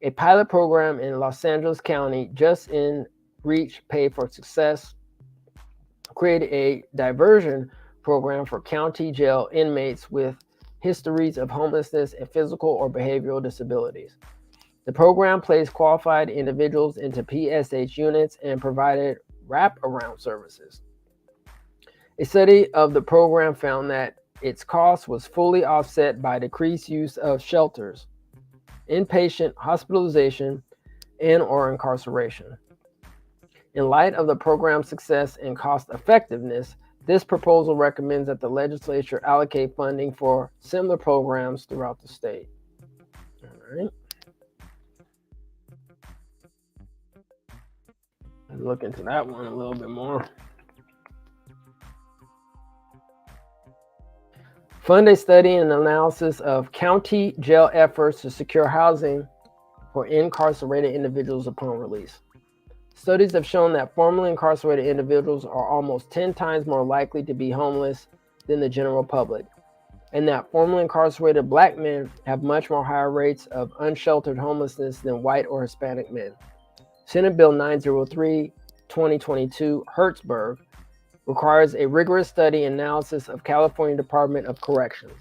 S13: A pilot program in Los Angeles County, just in Reach Pay for Success, created a diversion program for county jail inmates with histories of homelessness and physical or behavioral disabilities. The program placed qualified individuals into PSH units and provided wraparound services. A study of the program found that its cost was fully offset by decreased use of shelters, inpatient hospitalization, and/or incarceration. In light of the program's success and cost effectiveness, this proposal recommends that the legislature allocate funding for similar programs throughout the state. All right. Let's look into that one a little bit more. Fund a study and analysis of county jail efforts to secure housing for incarcerated individuals upon release. Studies have shown that formerly incarcerated individuals are almost 10 times more likely to be homeless than the general public, and that formerly incarcerated Black men have much more higher rates of unsheltered homelessness than white or Hispanic men. Senate Bill 903, 2022, Hertzberg, requires a rigorous study and analysis of California Department of Corrections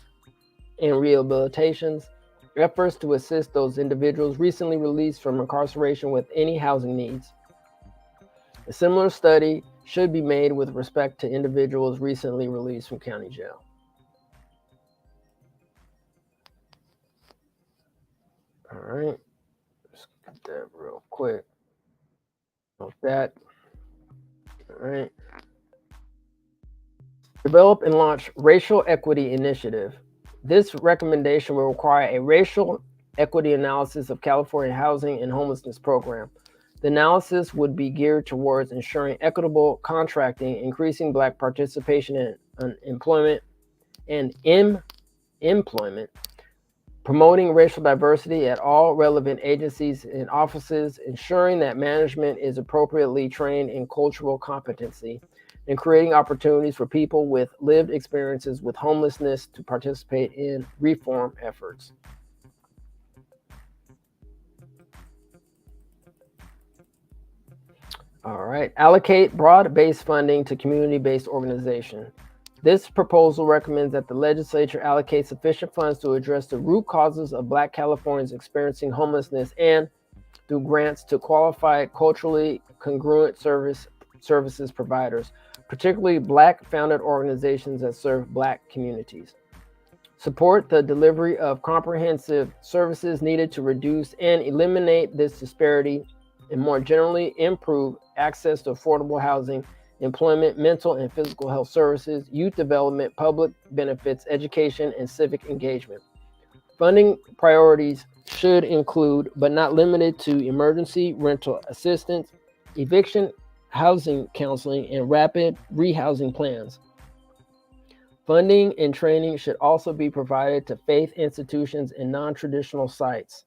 S13: and Rehabilitation's efforts to assist those individuals recently released from incarceration with any housing needs. A similar study should be made with respect to individuals recently released from county jail. All right, let's get that real quick. Note that. All right. Develop and launch Racial Equity Initiative. This recommendation will require a racial equity analysis of California housing and homelessness program. The analysis would be geared towards ensuring equitable contracting, increasing Black participation in employment and employment, promoting racial diversity at all relevant agencies and offices, ensuring that management is appropriately trained in cultural competency, and creating opportunities for people with lived experiences with homelessness to participate in reform efforts. All right, allocate broad-based funding to community-based organizations. This proposal recommends that the legislature allocate sufficient funds to address the root causes of Black Californians experiencing homelessness and through grants to qualified, culturally congruent services providers, particularly Black-founded organizations that serve Black communities. Support the delivery of comprehensive services needed to reduce and eliminate this disparity and more generally improve access to affordable housing, employment, mental and physical health services, youth development, public benefits, education, and civic engagement. Funding priorities should include, but not limited to, emergency rental assistance, eviction, housing counseling, and rapid rehousing plans. Funding and training should also be provided to faith institutions and non-traditional sites.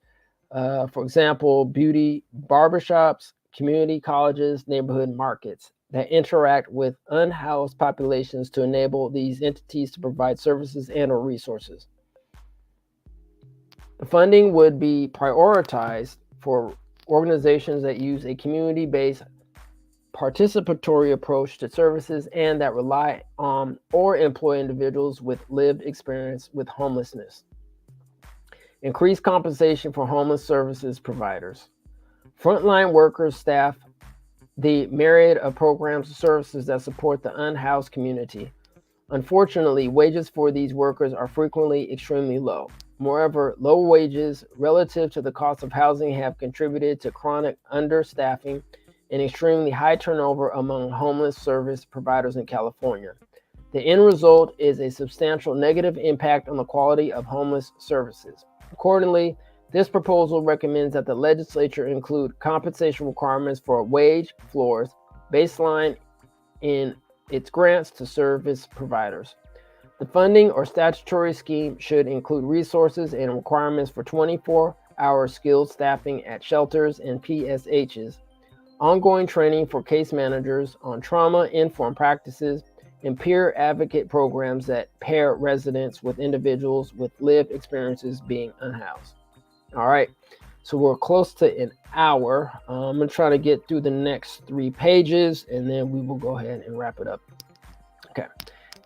S13: For example, beauty barbershops, community colleges, neighborhood markets that interact with unhoused populations to enable these entities to provide services and/or resources. The funding would be prioritized for organizations that use a community-based participatory approach to services and that rely on or employ individuals with lived experience with homelessness. Increase compensation for homeless services providers. Frontline workers staff the myriad of programs and services that support the unhoused community. Unfortunately, wages for these workers are frequently extremely low. Moreover, low wages relative to the cost of housing have contributed to chronic understaffing and extremely high turnover among homeless service providers in California. The end result is a substantial negative impact on the quality of homeless services. Accordingly, this proposal recommends that the legislature include compensation requirements for wage floors baseline in its grants to service providers. The funding or statutory scheme should include resources and requirements for 24-hour skilled staffing at shelters and PSHs, ongoing training for case managers on trauma-informed practices, and peer advocate programs that pair residents with individuals with lived experiences being unhoused. All right, so we're close to an hour. I'm gonna try to get through the next 3 pages and then we will go ahead and wrap it up. Okay,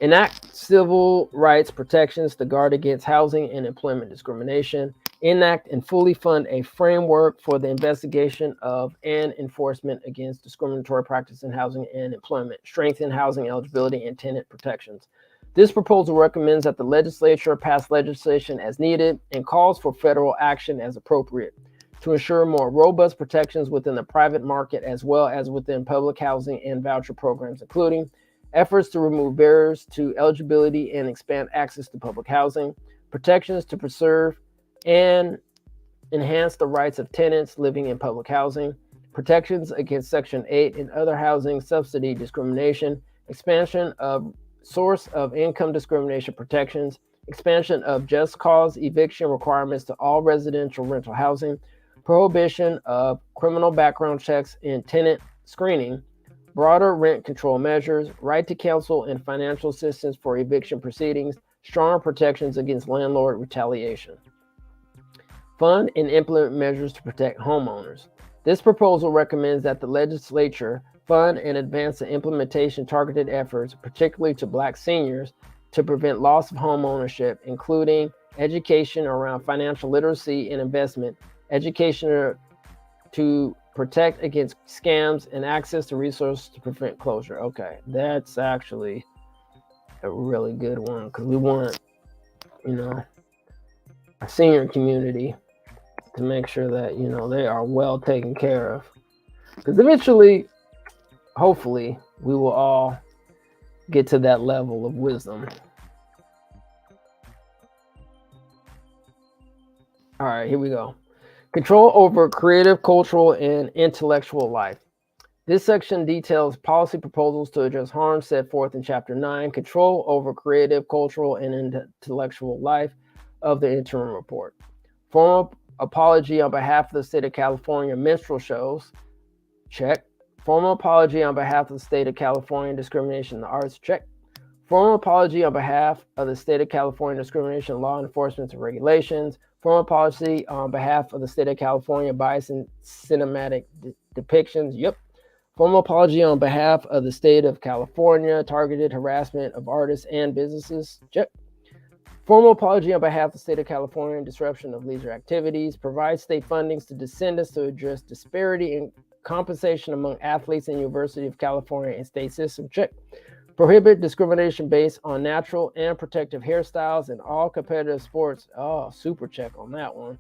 S13: Enact civil rights protections to guard against housing and employment discrimination. Enact and fully fund a framework for the investigation of and enforcement against discriminatory practice in housing and employment. Strengthen housing eligibility and tenant protections. This proposal recommends that the legislature pass legislation as needed and calls for federal action as appropriate to ensure more robust protections within the private market as well as within public housing and voucher programs, including efforts to remove barriers to eligibility and expand access to public housing, protections to preserve and enhance the rights of tenants living in public housing, protections against Section 8 and other housing subsidy discrimination, expansion of source of income discrimination protections, expansion of just cause eviction requirements to all residential rental housing, prohibition of criminal background checks and tenant screening, broader rent control measures, right to counsel and financial assistance for eviction proceedings, stronger protections against landlord retaliation. Fund and implement measures to protect homeowners. This proposal recommends that the legislature fund and advance the implementation targeted efforts, particularly to Black seniors, to prevent loss of home ownership, including education around financial literacy and investment, education to protect against scams, and access to resources to prevent closure. Okay, that's actually a really good one because we want, our senior community to make sure that, they are well taken care of. Because eventually, hopefully, we will all get to that level of wisdom. All right, here we go. Control over creative, cultural, and intellectual life. This section details policy proposals to address harms set forth in Chapter 9, Control over Creative, Cultural, and Intellectual Life of the interim report. Formal apology on behalf of the state of California minstrel shows, check. Formal apology on behalf of the state of California discrimination in the arts, check. Formal apology on behalf of the state of California discrimination in law enforcement and regulations. Formal policy on behalf of the state of California bias in cinematic depictions, yep. Formal apology on behalf of the state of California targeted harassment of artists and businesses, check. Formal apology on behalf of the state of California disruption of leisure activities. Provide state fundings to descendants to address disparity in compensation among athletes in University of California and state system, check. Prohibit discrimination based on natural and protective hairstyles in all competitive sports. Oh, super check on that one.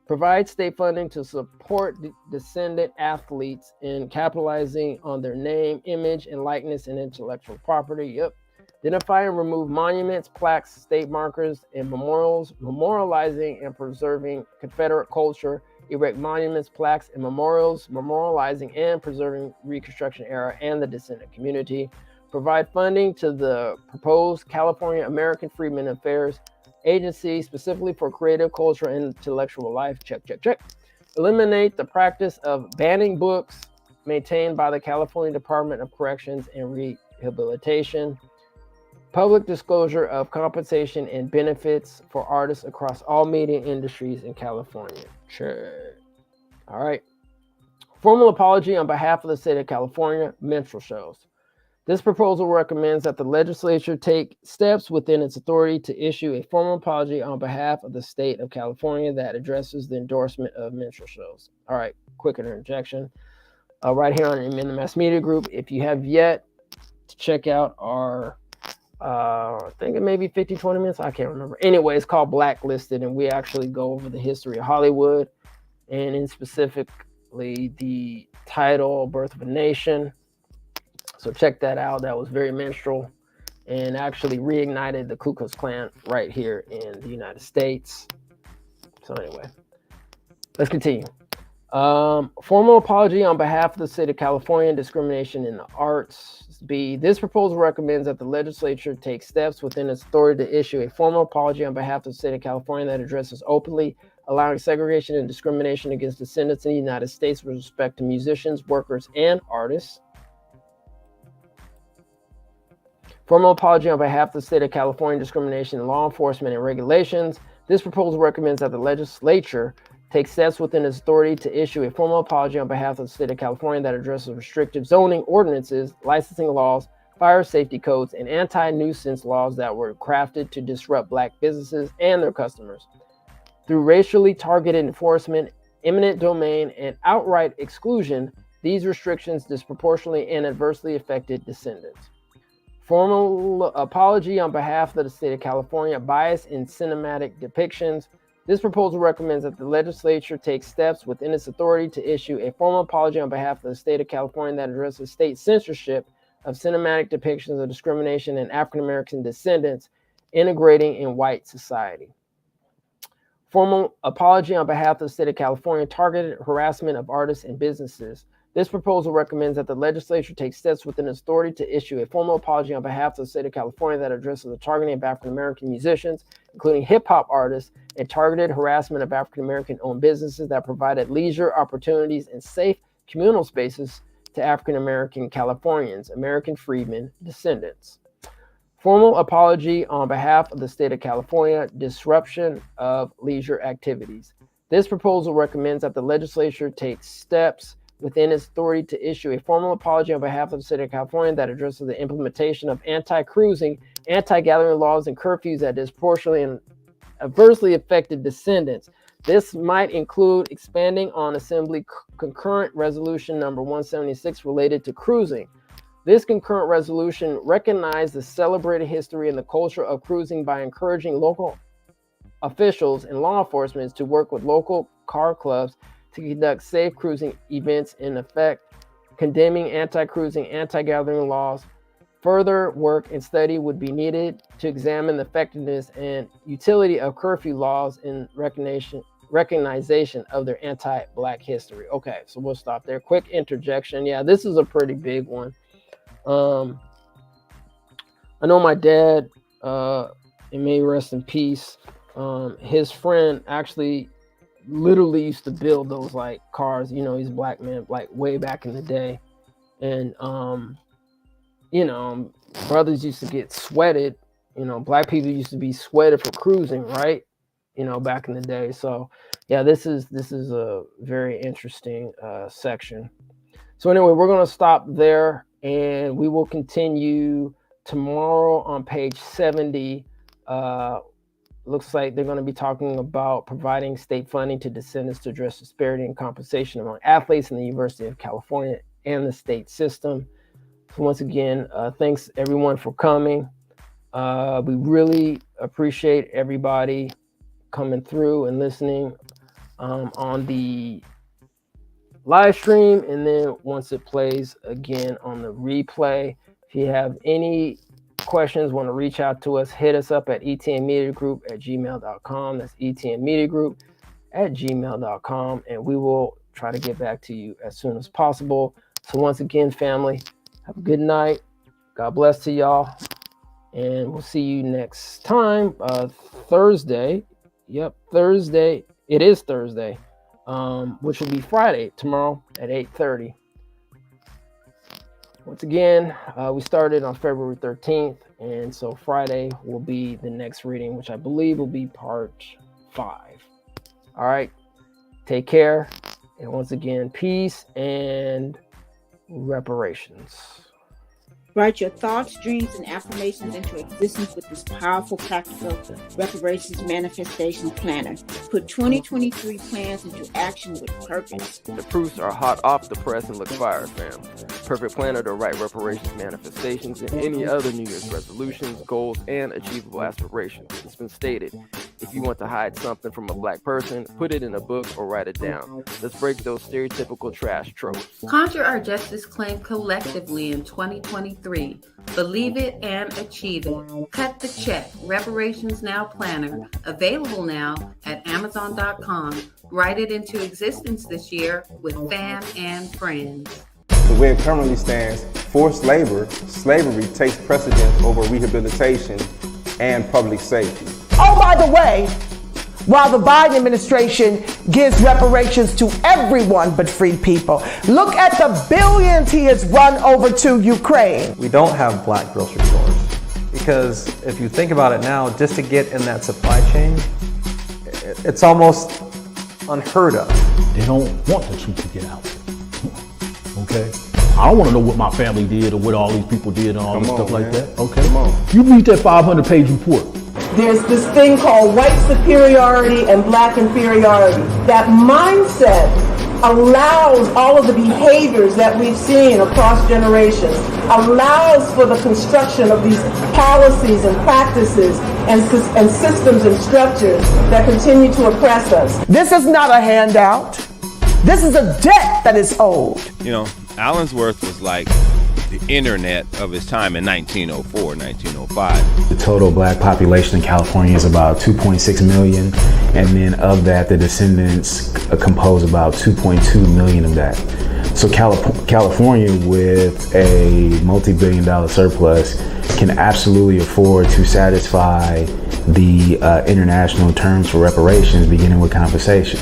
S13: Provide state funding to support descendant athletes in capitalizing on their name, image, and likeness and intellectual property. Yep. Identify and remove monuments, plaques, state markers, and memorials, memorializing and preserving Confederate culture. Erect monuments, plaques, and memorials, memorializing and preserving Reconstruction era and the descendant community. Provide funding to the proposed California American Freedmen Affairs Agency specifically for creative, culture, and intellectual life. Check, check, check. Eliminate the practice of banning books maintained by the California Department of Corrections and Rehabilitation. Public disclosure of compensation and benefits for artists across all media industries in California. Check. All right. Formal apology on behalf of the state of California minstrel shows. This proposal recommends that the legislature take steps within its authority to issue a formal apology on behalf of the state of California that addresses the endorsement of minstrel shows. All right, quick interjection. Right here on the Mass Media Group, if you have yet to check out our, I think it may be 50, 20 minutes, I can't remember. Anyway, it's called Blacklisted, and we actually go over the history of Hollywood, and in specifically the title, Birth of a Nation. So check that out. That was very minstrel and actually reignited the Ku Klux Klan right here in the United States. So anyway, let's continue. Formal apology on behalf of the state of California, discrimination in the arts. B, this proposal recommends that the legislature take steps within its authority to issue a formal apology on behalf of the state of California that addresses openly allowing segregation and discrimination against descendants in the United States with respect to musicians, workers, and artists. Formal apology on behalf of the state of California, discrimination in law enforcement and regulations. This proposal recommends that the legislature take steps within its authority to issue a formal apology on behalf of the state of California that addresses restrictive zoning ordinances, licensing laws, fire safety codes, and anti-nuisance laws that were crafted to disrupt Black businesses and their customers. Through racially targeted enforcement, eminent domain, and outright exclusion, these restrictions disproportionately and adversely affected descendants. Formal apology on behalf of the state of California, bias in cinematic depictions. This proposal recommends that the legislature take steps within its authority to issue a formal apology on behalf of the state of California that addresses state censorship of cinematic depictions of discrimination in African American descendants integrating in white society. Formal apology on behalf of the state of California, targeted harassment of artists and businesses. This proposal recommends that the legislature take steps within its authority to issue a formal apology on behalf of the state of California that addresses the targeting of African American musicians, including hip hop artists, and targeted harassment of African American owned businesses that provided leisure opportunities and safe communal spaces to African American Californians, American freedmen, descendants. Formal apology on behalf of the state of California, disruption of leisure activities. This proposal recommends that the legislature take steps within its authority to issue a formal apology on behalf of the state of California that addresses the implementation of anti-cruising, anti-gathering laws, and curfews that disproportionately and adversely affected descendants. This might include expanding on Assembly Concurrent Resolution number 176 related to cruising. This concurrent resolution recognized the celebrated history and the culture of cruising by encouraging local officials and law enforcement to work with local car clubs to conduct safe cruising events, in effect, condemning anti-cruising, anti-gathering laws. Further work and study would be needed to examine the effectiveness and utility of curfew laws in recognition of their anti-Black history. Okay, so we'll stop there. Quick interjection. Yeah, this is a pretty big one. I know my dad, and may he rest in peace, his friend actually literally used to build those like cars. You know, he's a Black man, like way back in the day. And, you know, brothers used to get sweated. You know, Black people used to be sweated for cruising, right? You know, back in the day. So yeah, this is a very interesting section. So anyway, we're going to stop there and we will continue tomorrow on page 70. Looks like they're going to be talking about providing state funding to descendants to address disparity in compensation among athletes in the University of California and the state system. So once again, thanks everyone for coming. We really appreciate everybody coming through and listening on the live stream, and then once it plays again on the replay. If you have any questions, want to reach out to us, hit us up at etnmediagroup@gmail.com. That's etnmediagroup@gmail.com, and we will try to get back to you as soon as possible. So once again, family, have a good night. God bless to y'all, and we'll see you next time, Thursday. Yep, Thursday. It is Thursday, which will be Friday tomorrow at 8:30. Once again, we started on February 13th, and so Friday will be the next reading, which I believe will be part 5. All right, take care, and once again, peace and reparations.
S12: Write your thoughts, dreams, and affirmations into existence with this powerful, practical reparations manifestation planner. Put 2023 plans into action with purpose.
S13: The proofs are hot off the press and look fire, fam. Perfect planner to write reparations manifestations and any other New Year's resolutions, goals, and achievable aspirations. It's been stated, if you want to hide something from a Black person, put it in a book or write it down. Let's break those stereotypical trash tropes.
S14: Conjure our justice claim collectively in 2023. Believe it and achieve it. Cut the check. Reparations Now Planner. Available now at Amazon.com. Write it into existence this year with fam and friends.
S1: The way it currently stands, forced labor, slavery takes precedence over rehabilitation and public safety.
S2: Oh, by the way, while the Biden administration gives reparations to everyone but free people, look at the billions he has run over to Ukraine.
S3: We don't have Black grocery stores because if you think about it now, just to get in that supply chain, it's almost unheard of.
S4: They don't want the truth to get out. Okay? I don't want to know what my family did or what all these people did and all this stuff like that. Okay.
S1: Come on.
S4: You read that 500-page report.
S2: There's this thing called white superiority and black inferiority. That mindset allows all of the behaviors that we've seen across generations, allows for the construction of these policies and practices and systems and structures that continue to oppress us.
S15: This is not a handout. This is a debt that is owed.
S5: You know, Allensworth was like the internet of his time in 1904, 1905.
S6: The total black population in California is about 2.6 million, and then of that, the descendants compose about 2.2 million of that. So California, with a multi-billion-dollar surplus, can absolutely afford to satisfy the international terms for reparations, beginning with compensation.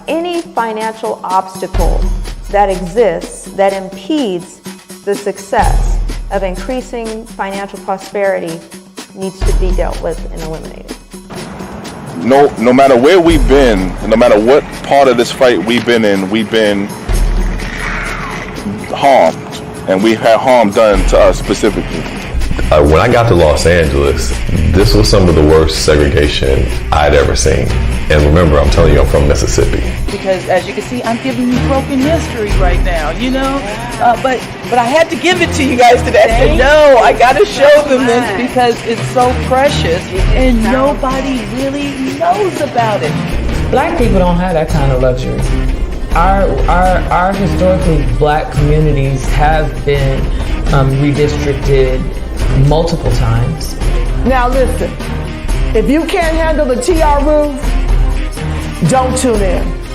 S7: Any financial obstacle that exists that impedes the success of increasing financial prosperity needs to be dealt with and eliminated.
S8: No matter where we've been, no matter what part of this fight we've been in, we've been harmed, and we've had harm done to us specifically.
S9: When I got to Los Angeles, this was some of the worst segregation I'd ever seen. And remember, I'm telling you, I'm from Mississippi.
S10: Because as you can see, I'm giving you broken history right now, you know? But I had to give it to you guys today. I said, no, I got to show them this because it's so precious and nobody really knows about it.
S11: Black people don't have that kind of luxury. Our historically black communities have been redistricted multiple times.
S15: Now listen, if you can't handle the TR roof, don't tune in.